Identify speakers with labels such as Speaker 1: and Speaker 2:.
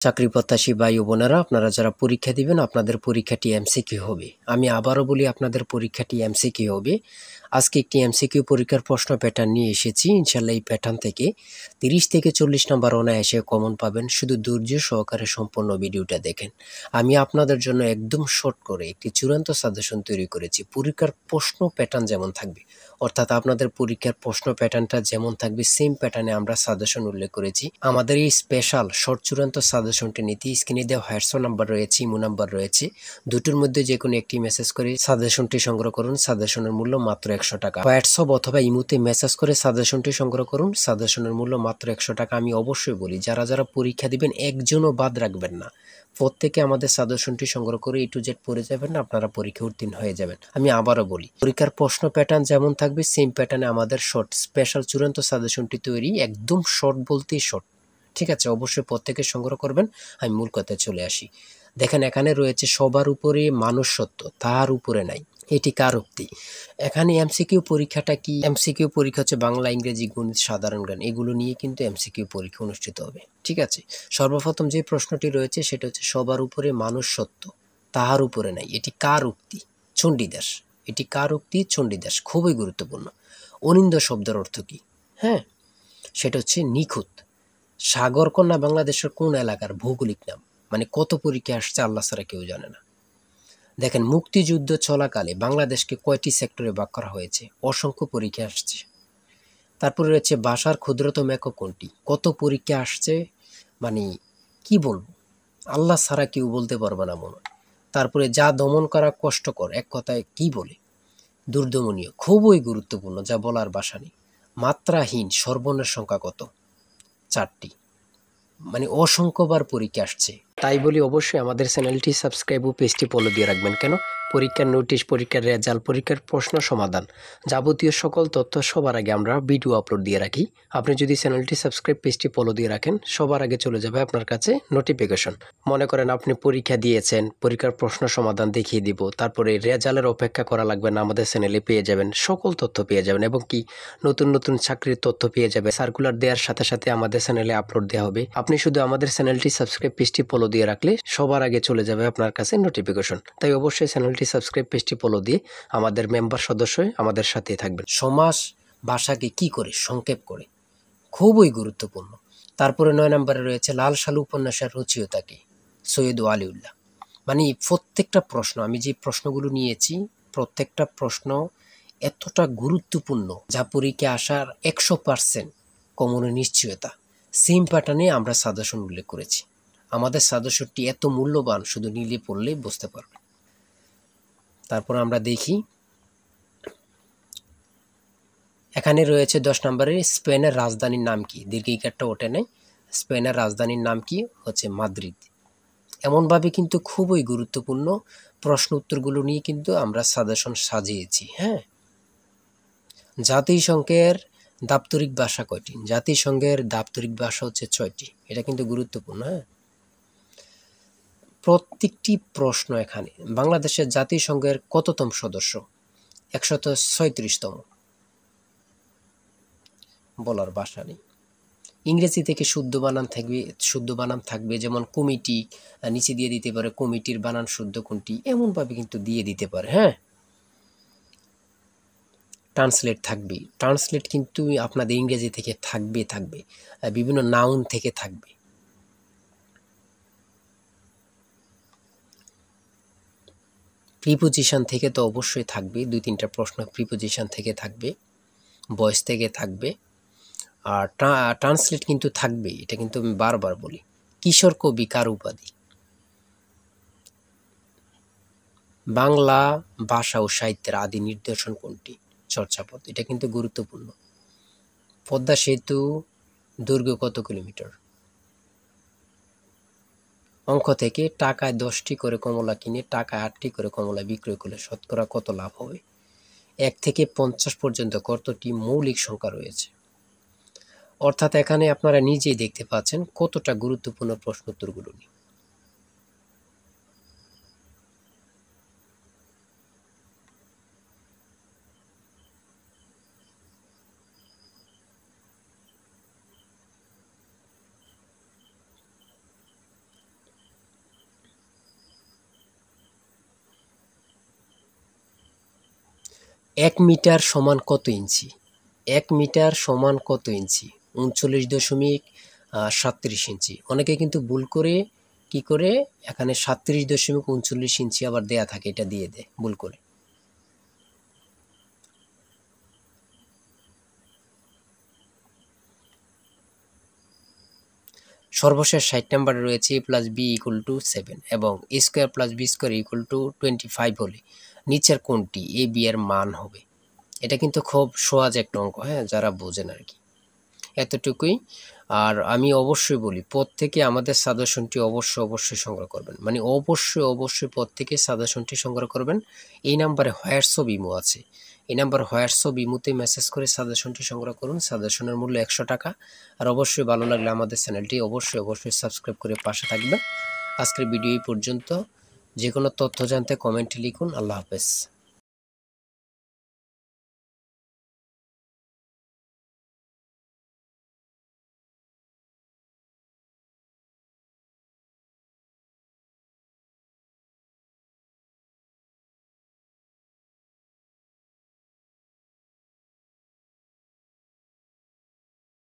Speaker 1: চাকরি প্রত্যাশী ভাই ও বোনেরা, আপনারা যারা পরীক্ষা দিবেন আপনাদের পরীক্ষাটি এমসিকিউ হবে। আমি আবারও বলি, আপনাদের পরীক্ষাটি এমসিকিউ হবে। আজকে একটি এমসিকিউ পরীক্ষার প্রশ্ন প্যাটার্ন নিয়ে এসেছি। ইনশাল্লাহ এই প্যাটার্ন থেকে 30 থেকে 40 নম্বর অনায়াসে কমন পাবেন। শুধু ধৈর্য সহকারে সম্পূর্ণ ভিডিওটা দেখেন। আমি আপনাদের জন্য একদম শর্ট করে একটি চূড়ান্ত সাজেশন তৈরি করেছি। পরীক্ষার প্রশ্ন প্যাটার্ন যেমন থাকবে, অর্থাৎ আপনাদের পরীক্ষার প্রশ্ন প্যাটার্নটা যেমন থাকবে সেম প্যাটার্নে আমরা সাজেশন উল্লেখ করেছি। আমাদের এই স্পেশাল শর্ট চূড়ান্ত সাজেশনটি নিতে স্ক্রিনে দেওয়া হোয়াটসঅ্যাপ নাম্বার রয়েছে, ইমো নাম্বার রয়েছে। দুটোর মধ্যে যে কোনো একটি মেসেজ করে সাজেশনটি সংগ্রহ করুন। সাজেশনের মূল্য মাত্র 100 টাকা। হোয়াটসঅ্যাপ অথবা ইমোতে মেসেজ করে সাজেশনটি সংগ্রহ করুন। সাজেশনের মূল্য মাত্র 100 টাকা। আমি অবশ্যই বলি, যারা যারা পরীক্ষা দিবেন একজনও বাদ রাখবেন না। প্রত্যেকে আমাদের সাজেশনটি সংগ্রহ করে A to Z পড়ে যাবেন, আপনারা পরীক্ষা উত্তীর্ণ হয়ে যাবেন। আমি আবারও বলি, পরীক্ষার প্রশ্ন প্যাটার্ন যেমন থাকবে সেম প্যাটার্নে আমাদের শর্ট স্পেশাল চূড়ান্ত সাজেশনটি তৈরি। একদম শর্ট বলতেই শর্ট, ঠিক আছে? অবশ্যই প্রত্যেকে সংগ্রহ করবেন। আমি মূল কথায় চলে আসি। দেখেন, এখানে রয়েছে সবার উপরে মানুষ সত্য, তার উপরে নাই। এটি কার উক্তি? এখানে এমসিকিউ পরীক্ষাটা কি? এমসিকিউ পরীক্ষা হচ্ছে বাংলা, ইংরেজি, গণিত, সাধারণ জ্ঞান, এগুলো নিয়ে কিন্তু এমসিকিউ পরীক্ষা অনুষ্ঠিত হবে, ঠিক আছে? সর্বপ্রথম যে প্রশ্নটি রয়েছে সেটা হচ্ছে সবার উপরে মানুষ সত্য, তাহার উপরে নাই। এটি কার উক্তি? চণ্ডীদাস। এটি কার উক্তি? চণ্ডীদাস। খুবই গুরুত্বপূর্ণ। অনিন্দ শব্দের অর্থ কি? হ্যাঁ, সেটা হচ্ছে নিখুঁত। সাগরকন্যা বাংলাদেশের কোন এলাকার ভৌগোলিক নাম? মানে কত পরীক্ষা আসছে আল্লাহ ছাড়া কেউ জানে না। দেখেন, মুক্তিযুদ্ধ চলাকালে বাংলাদেশকে কয়টি সেক্টরে ভাগ করা হয়েছে? অসংখ্য পরীক্ষা আসছে। তারপরে রয়েছে ভাষার ক্ষুদ্রতম একক কোনটি? কত পরীক্ষা আসছে, মানে কি বলবো, আল্লাহ ছাড়া কেউ বলতে পারবে না মনে। তারপরে যা দমন করা কষ্টকর, এক কথায় কি বলে? দুর্দমনীয়। খুবই গুরুত্বপূর্ণ, যা বলার ভাষা নেই। মাত্রাহীন সর্বর্ণের সংখ্যা কত? 4টি। মানে অসংখ্যবার পরীক্ষা আসছে। তাই বলি, অবশ্যই আমাদের চ্যানেলটি সাবস্ক্রাইব ও পেজটি ফলো দিয়ে রাখবেন। কেন? পরীক্ষার নোটিশ, পরীক্ষার রেজাল্ট, পরীক্ষার প্রশ্ন সমাধান, যাবতীয় সকল তথ্য সবার আগে আমরা ভিডিও আপলোড দিয়ে রাখি। আপনি যদি চ্যানেলটি সাবস্ক্রাইব, পেজটি ফলো দিয়ে রাখেন, সবার আগে চলে যাবে আপনার কাছে নোটিফিকেশন। মনে করেন আপনি পরীক্ষা দিয়েছেন, পরীক্ষার প্রশ্ন সমাধান দেখিয়ে দিব, তারপরে রেজাল্টের অপেক্ষা করা লাগবে না, আমাদের চ্যানেলে পেয়ে যাবেন, সকল তথ্য পেয়ে যাবেন। এবং কি, নতুন নতুন চাকরির তথ্য পেয়ে যাবে। সার্কুলার দেওয়ার সাথে সাথে আমাদের চ্যানেলে আপলোড দেওয়া হবে। আপনি শুধু আমাদের চ্যানেলটি সাবস্ক্রাইব, পেজটি ফলো দিয়ে রাখলে সবার আগে চলে যাবে আপনার কাছে নোটিফিকেশন। তাই অবশ্যই চ্যানেলটি সাবস্ক্রাইব, পেজটি ফলো দিয়ে আমাদের মেম্বার সদস্য হয়ে আমাদের সাথেই থাকবেন। সমাস ভাষাকে কি করে সংক্ষেপ করে? খুবই গুরুত্বপূর্ণ। তারপরে 9 নম্বরে রয়েছে লাল সালু উপন্যাসের রচয়িতা কে? সৈয়দ ওয়ালিউল্লাহ। মানে প্রত্যেকটা প্রশ্ন, আমি যে প্রশ্নগুলো নিয়েছি, প্রত্যেকটা প্রশ্ন এতটা গুরুত্বপূর্ণ যা পরীক্ষা আসার 100% কমনের নিশ্চয়তা। সেম প্যাটার্নে আমরা সাজেশন উল্লেখ করেছি। আমাদের সাজেশনটি এত মূল্যবান, শুধু নিলে পড়লেই বুঝতে পারবে। তারপর আমরা দেখি, এখানে রয়েছে 10 নম্বরে স্পেনের রাজধানীর নাম কি? দীর্ঘিকারটা ওঠে নেই। স্পেনের রাজধানীর নাম কি? হচ্ছে মাদ্রিদ। এমনভাবে কিন্তু খুবই গুরুত্বপূর্ণ প্রশ্ন উত্তরগুলো নিয়ে কিন্তু আমরা সাজেশন সাজিয়েছি। হ্যাঁ, জাতিসংঘের দাপ্তরিক ভাষা কয়টি? জাতিসংঘের দাপ্তরিক ভাষা হচ্ছে 6টি। এটা কিন্তু গুরুত্বপূর্ণ। হ্যাঁ, প্রত্যেকটি প্রশ্ন এখানে বাংলাদেশের জাতিসংঘের কততম সদস্য? 136তম। বলার ভাষা নেই। ইংরেজি থেকে শুদ্ধ বানান থাকবে, শুদ্ধ বানান থাকবে, যেমন কমিটি নিচে দিয়ে দিতে পারে কমিটির বানান শুদ্ধ কোনটি, এমনভাবে কিন্তু দিয়ে দিতে পারে। হ্যাঁ, ট্রান্সলেট থাকবে। ট্রান্সলেট কিন্তু আপনাদের ইংরেজি থেকে থাকবে, বিভিন্ন নাউন থেকে থাকবে। প্রিপোজিশন থেকে তো অবশ্যই থাকবে, 2-3টা প্রশ্ন প্রিপোজিশন থেকে থাকবে, ভয়েস থেকে থাকবে। আর ট্রান্সলেট কিন্তু থাকবে, এটা কিন্তু আমি বারবার বলি। কিশোর কবি কার উপাধি? বাংলা ভাষা ও সাহিত্যের আদি নিদর্শন কোনটি? চর্যাপদ। এটা কিন্তু গুরুত্বপূর্ণ। পদ্মা সেতু দৈর্ঘ্য কত কিলোমিটার? অঙ্ক থেকে টাকায় 10টি করে কমলা কিনে টাকায় 8টি করে কমলা বিক্রয় করলে শতকরা কত লাভ হবে? 1 থেকে 50 পর্যন্ত কতটি মৌলিক সংখ্যা রয়েছে? অর্থাৎ এখানে আপনারা নিজেই দেখতে পাচ্ছেন কতটা গুরুত্বপূর্ণ প্রশ্ন উত্তরগুলো নিয়ে। 1 মিটার সমান কত ইঞ্চি? 1 মিটার সমান কত ইঞ্চি? 39.37 ইঞ্চি। অনেকে কিন্তু ভুল করে কি করে এখানে 37.39 ইঞ্চি আবার দেয়া থাকে, এটা দিয়ে দেয় ভুল করে। সর্বশেষ 60 নম্বরে রয়েছে a + b = 7 এবং a² + b² = 25 হলে নিচের কোনটি a b এর মান হবে? এটা কিন্তু খুব সহজ একটা অঙ্ক, হ্যাঁ, যারা বোঝেন আর কি, এতটুকুই। আর আমি অবশ্যই বলি, প্রত্যেকে আমাদের সাজেশনটি অবশ্যই সংগ্রহ করবেন, মানে অবশ্যই প্রত্যেকে সাজেশনটি সংগ্রহ করবেন। এই নাম্বারে হোয়াটসঅ্যাপ ইমো আছে, এই নাম্বার হোয়াটসঅ্যাপ ইমোতে মেসেজ করে সাজেশনটি সংগ্রহ করুন। সাজেশনের মূল্য 100 টাকা। আর অবশ্যই ভালো লাগলে আমাদের চ্যানেলটি অবশ্যই সাবস্ক্রাইব করে পাশে থাকবেন। আজকের ভিডিও এই পর্যন্ত। যে কোনো তথ্য জানতে কমেন্টে লিখুন। আল্লাহ হাফেজ।